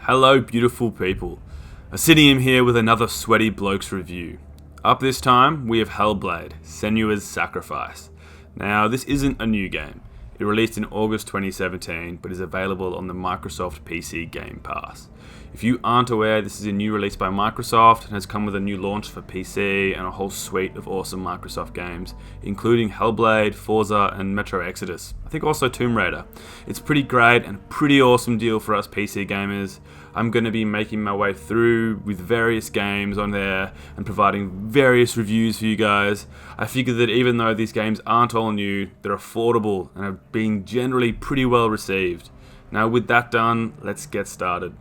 Hello beautiful people, Asinium here with another TheSweatyBlokes review. Up this time we have Hellblade, Senua's Sacrifice. Now this isn't a new game, it released in August 2017 but is available on the Microsoft PC Game Pass. If you aren't aware, this is a new release by Microsoft and has come with a new launch for PC and a whole suite of awesome Microsoft games, including Hellblade, Forza and Metro Exodus. I think also Tomb Raider. It's pretty great and a pretty awesome deal for us PC gamers. I'm going to be making my way through with various games on there and providing various reviews for you guys. I figure that even though these games aren't all new, they're affordable and are being generally pretty well received. Now with that done, let's get started.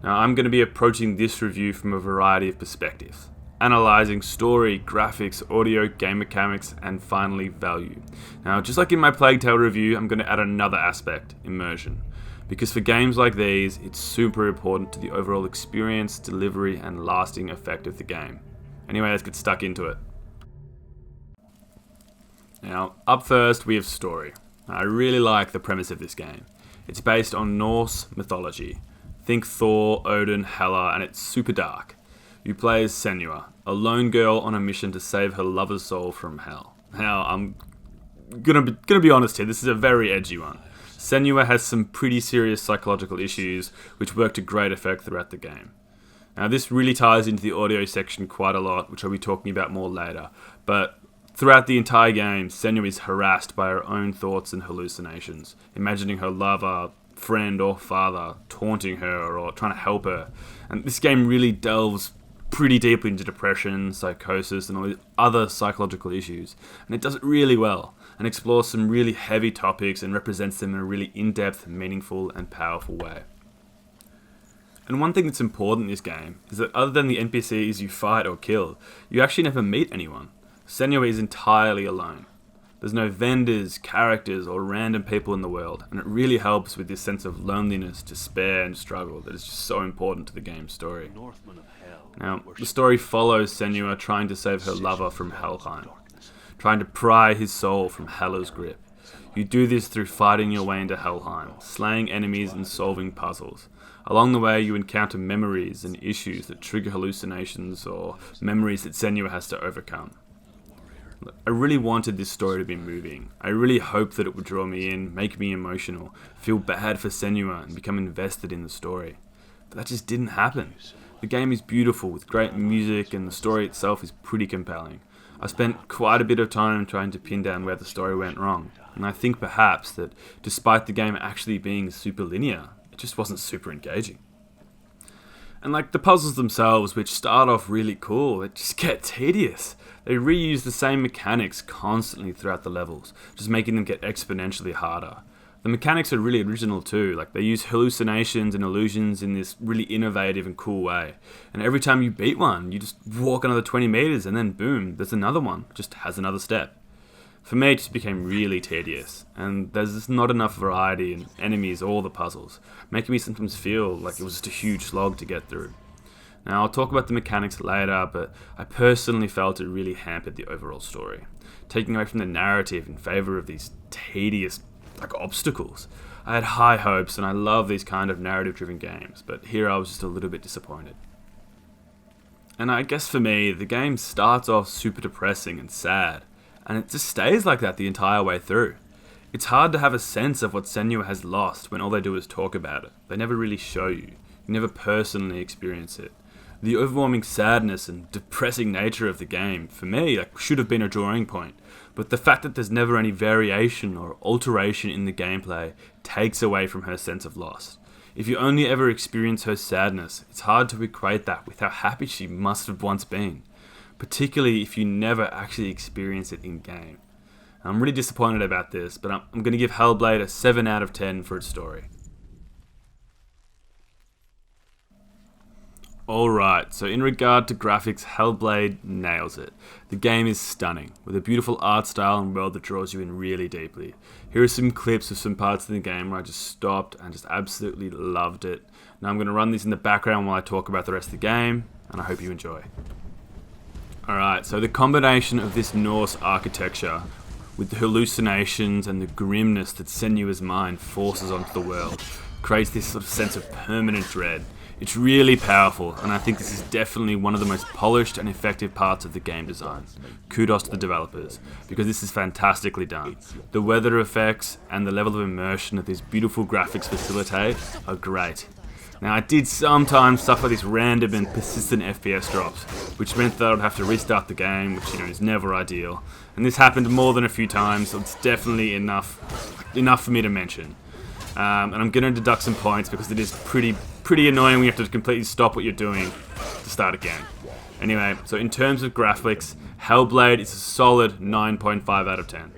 Now I'm going to be approaching this review from a variety of perspectives, analysing story, graphics, audio, game mechanics, and finally value. Now just like in my Plague Tale review, I'm going to add another aspect, immersion. Because for games like these, it's super important to the overall experience, delivery, and lasting effect of the game. Anyway, let's get stuck into it. Now, up first we have story. I really like the premise of this game. It's based on Norse mythology. Think Thor, Odin, Hela, and it's super dark. You play as Senua, a lone girl on a mission to save her lover's soul from hell. Now, I'm gonna be honest here, this is a very edgy one. Senua has some pretty serious psychological issues, which work to great effect throughout the game. Now, this really ties into the audio section quite a lot, which I'll be talking about more later, but throughout the entire game, Senua is harassed by her own thoughts and hallucinations, imagining her lover, friend or father taunting her or trying to help her. And this game really delves pretty deeply into depression, psychosis and all these other psychological issues, and it does it really well and explores some really heavy topics and represents them in a really in-depth, meaningful and powerful way. And one thing that's important in this game is that other than the NPCs you fight or kill, you actually never meet anyone. Senua is entirely alone. There's no vendors, characters, or random people in the world, and it really helps with this sense of loneliness, despair, and struggle that is just so important to the game's story. Now, the story follows Senua trying to save her lover from Helheim, trying to pry his soul from Hela's grip. You do this through fighting your way into Helheim, slaying enemies and solving puzzles. Along the way, you encounter memories and issues that trigger hallucinations or memories that Senua has to overcome. I really wanted this story to be moving. I really hoped that it would draw me in, make me emotional, feel bad for Senua and become invested in the story. But that just didn't happen. The game is beautiful with great music and the story itself is pretty compelling. I spent quite a bit of time trying to pin down where the story went wrong, and I think perhaps that despite the game actually being super linear, it just wasn't super engaging. And like the puzzles themselves, which start off really cool, it just get tedious. They reuse the same mechanics constantly throughout the levels, just making them get exponentially harder. The mechanics are really original too, like they use hallucinations and illusions in this really innovative and cool way. And every time you beat one, you just walk another 20 meters and then boom, there's another one, just has another step. For me, it just became really tedious, and there's just not enough variety in enemies or the puzzles, making me sometimes feel like it was just a huge slog to get through. Now, I'll talk about the mechanics later, but I personally felt it really hampered the overall story, taking away from the narrative in favour of these tedious obstacles. I had high hopes, and I love these kind of narrative-driven games, but here I was just a little bit disappointed. And I guess for me, the game starts off super depressing and sad, and it just stays like that the entire way through. It's hard to have a sense of what Senua has lost when all they do is talk about it. They never really show you. You never personally experience it. The overwhelming sadness and depressing nature of the game, for me, should have been a drawing point. But the fact that there's never any variation or alteration in the gameplay takes away from her sense of loss. If you only ever experience her sadness, it's hard to equate that with how happy she must have once been, particularly if you never actually experience it in-game. I'm really disappointed about this, but I'm going to give Hellblade a 7 out of 10 for its story. Alright, so in regard to graphics, Hellblade nails it. The game is stunning, with a beautiful art style and world that draws you in really deeply. Here are some clips of some parts of the game where I just stopped and just absolutely loved it. Now I'm going to run these in the background while I talk about the rest of the game, and I hope you enjoy. Alright, so the combination of this Norse architecture with the hallucinations and the grimness that Senua's mind forces onto the world creates this sort of sense of permanent dread. It's really powerful, and I think this is definitely one of the most polished and effective parts of the game design. Kudos to the developers, because this is fantastically done. The weather effects and the level of immersion that these beautiful graphics facilitate are great. Now, I did sometimes suffer these random and persistent FPS drops, which meant that I'd have to restart the game, which is never ideal. And this happened more than a few times, so it's definitely enough for me to mention. And I'm going to deduct some points because it is pretty annoying when you have to completely stop what you're doing to start again. Anyway, so in terms of graphics, Hellblade is a solid 9.5 out of 10.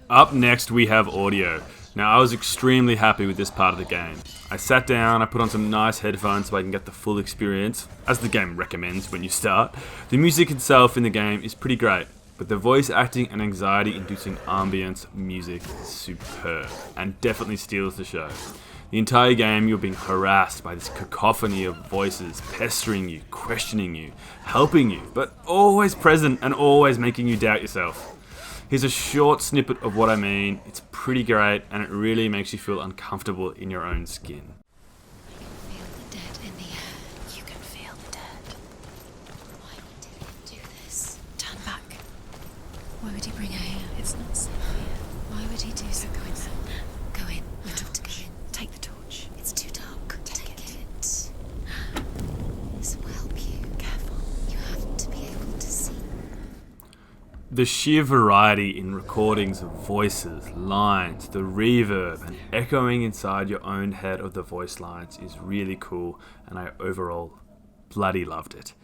Up next we have audio. Now, I was extremely happy with this part of the game. I sat down, I put on some nice headphones so I can get the full experience, as the game recommends when you start. The music itself in the game is pretty great, but the voice acting and anxiety-inducing ambience music is superb, and definitely steals the show. The entire game you're being harassed by this cacophony of voices, pestering you, questioning you, helping you, but always present and always making you doubt yourself. Here's a short snippet of what I mean. It's pretty great, and it really makes you feel uncomfortable in your own skin. Feel the dead in the air. You can feel the dead. Why did he do this? Turn back. Why would he bring her here? It's not safe here. Why would he do so? Go in there. Go in. You're told to go in. Take the torch. It's too dark. Take it. This will help you. Careful. You have to be able to see. The sheer variety in recordings of voices, lines, the reverb, and echoing inside your own head of the voice lines is really cool, and I overall bloody loved it.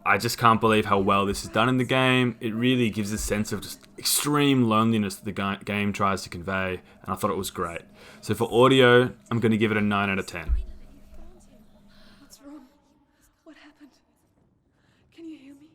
I just can't believe how well this is done in the game. It really gives a sense of just extreme loneliness that the game tries to convey, and I thought it was great. So for audio, I'm going to give it a 9 out of 10. What's wrong? What happened? Can you hear me?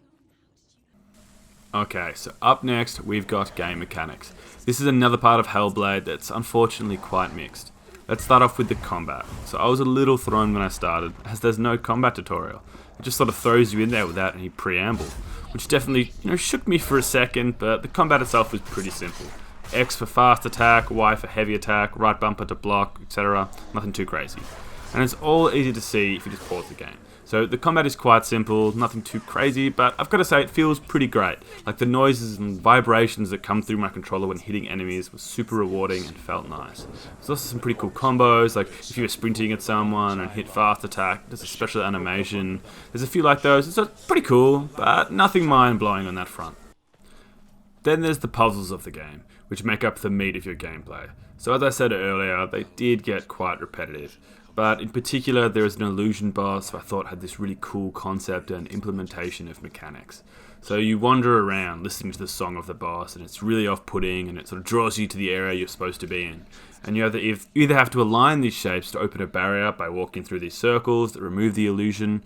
Okay, so up next we've got game mechanics. This is another part of Hellblade that's unfortunately quite mixed. Let's start off with the combat. So I was a little thrown when I started, as there's no combat tutorial. It just sort of throws you in there without any preamble, which definitely shook me for a second, but the combat itself was pretty simple. X for fast attack, Y for heavy attack, right bumper to block, etc. Nothing too crazy. And it's all easy to see if you just pause the game. So the combat is quite simple, nothing too crazy, but I've got to say it feels pretty great. Like the noises and vibrations that come through my controller when hitting enemies was super rewarding and felt nice. There's also some pretty cool combos, like if you were sprinting at someone and hit fast attack, there's a special animation. There's a few like those, it's pretty cool, but nothing mind-blowing on that front. Then there's the puzzles of the game, which make up the meat of your gameplay. So as I said earlier, they did get quite repetitive. But in particular, there is an illusion boss who I thought had this really cool concept and implementation of mechanics. So you wander around listening to the song of the boss, and it's really off-putting, and it sort of draws you to the area you're supposed to be in. And you either have to align these shapes to open a barrier by walking through these circles that remove the illusion,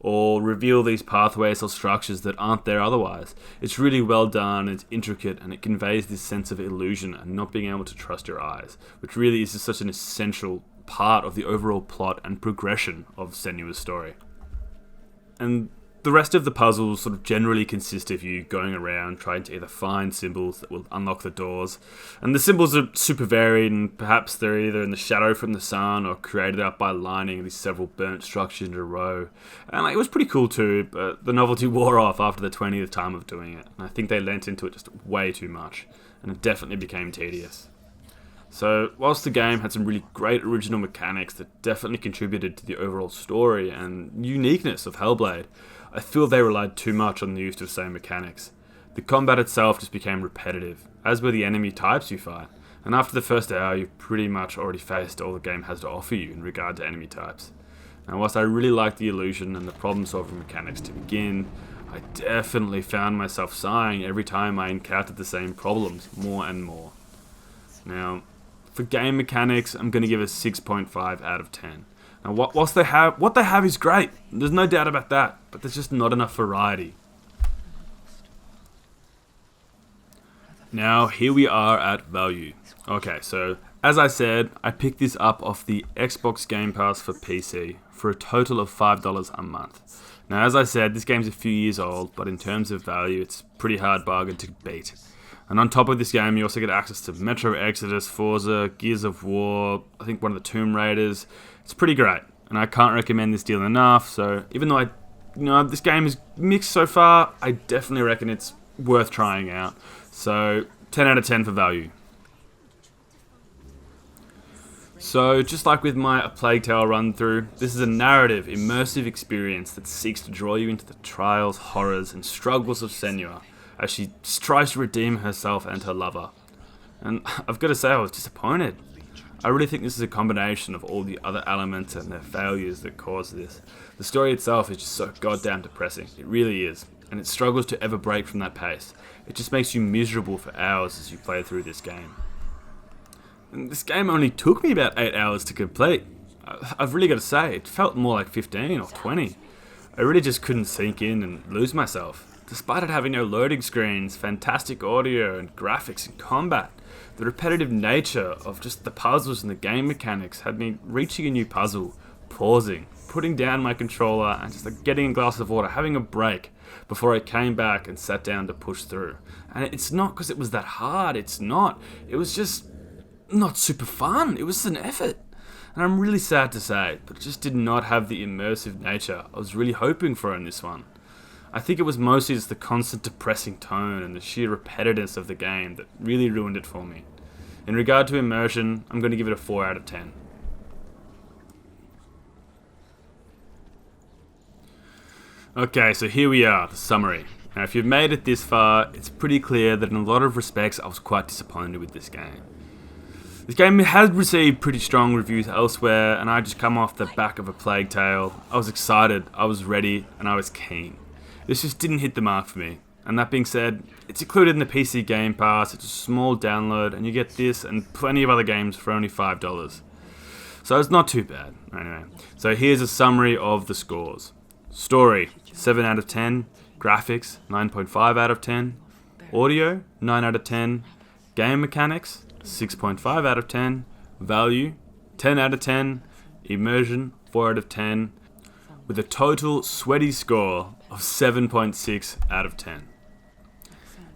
or reveal these pathways or structures that aren't there otherwise. It's really well done, it's intricate, and it conveys this sense of illusion and not being able to trust your eyes, which really is just such an essential part of the overall plot and progression of Senua's story. And the rest of the puzzles sort of generally consist of you going around trying to either find symbols that will unlock the doors. And the symbols are super varied, and perhaps they're either in the shadow from the sun or created out by lining these several burnt structures in a row. And it was pretty cool too, but the novelty wore off after the 20th time of doing it. And I think they lent into it just way too much, and it definitely became tedious. So, whilst the game had some really great original mechanics that definitely contributed to the overall story and uniqueness of Hellblade, I feel they relied too much on the use of the same mechanics. The combat itself just became repetitive, as were the enemy types you fight, and after the first hour you've pretty much already faced all the game has to offer you in regard to enemy types. Now, whilst I really liked the illusion and the problem-solving mechanics to begin, I definitely found myself sighing every time I encountered the same problems more and more. Now, for game mechanics, I'm going to give it 6.5 out of 10. Now, what they have is great. There's no doubt about that, but there's just not enough variety. Now, here we are at value. Okay, so as I said, I picked this up off the Xbox Game Pass for PC for a total of $5 a month. Now, as I said, this game's a few years old, but in terms of value, it's a pretty hard bargain to beat. And on top of this game, you also get access to Metro Exodus, Forza, Gears of War, I think one of the Tomb Raiders. It's pretty great, and I can't recommend this deal enough. So even though this game is mixed so far, I definitely reckon it's worth trying out. So 10 out of 10 for value. So just like with my A Plague Tale run through, this is a narrative, immersive experience that seeks to draw you into the trials, horrors, and struggles of Senua as she tries to redeem herself and her lover. And I've got to say, I was disappointed. I really think this is a combination of all the other elements and their failures that cause this. The story itself is just so goddamn depressing. It really is. And it struggles to ever break from that pace. It just makes you miserable for hours as you play through this game. And this game only took me about 8 hours to complete. I've really got to say, it felt more like 15 or 20. I really just couldn't sink in and lose myself. Despite it having no loading screens, fantastic audio and graphics and combat, the repetitive nature of just the puzzles and the game mechanics had me reaching a new puzzle, pausing, putting down my controller and just like getting a glass of water, having a break before I came back and sat down to push through. And it's not because it was that hard, it's not. It was just not super fun. It was an effort. And I'm really sad to say, but it just did not have the immersive nature I was really hoping for in this one. I think it was mostly just the constant depressing tone and the sheer repetitiveness of the game that really ruined it for me. In regard to immersion, I'm going to give it a 4 out of 10. Okay, so here we are, the summary. Now if you've made it this far, it's pretty clear that in a lot of respects I was quite disappointed with this game. This game has received pretty strong reviews elsewhere, and I just come off the back of A Plague Tale. I was excited, I was ready, and I was keen. This just didn't hit the mark for me. And that being said, it's included in the PC Game Pass, it's a small download, and you get this and plenty of other games for only $5. So it's not too bad. Anyway, so here's a summary of the scores. Story, 7 out of 10. Graphics, 9.5 out of 10. Audio, 9 out of 10. Game mechanics, 6.5 out of 10. Value, 10 out of 10. Immersion, 4 out of 10. With a total sweaty score of 7.6 out of 10.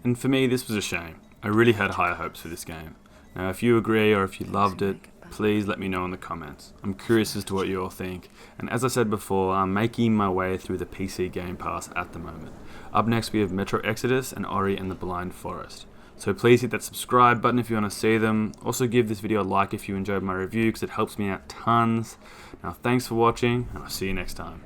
And for me, this was a shame. I really had higher hopes for this game. Now, if you agree or if you loved it, please let me know in the comments. I'm curious as to what you all think. And as I said before, I'm making my way through the PC Game Pass at the moment. Up next, we have Metro Exodus and Ori and the Blind Forest. So please hit that subscribe button if you want to see them. Also give this video a like if you enjoyed my review because it helps me out tons. Now thanks for watching and I'll see you next time.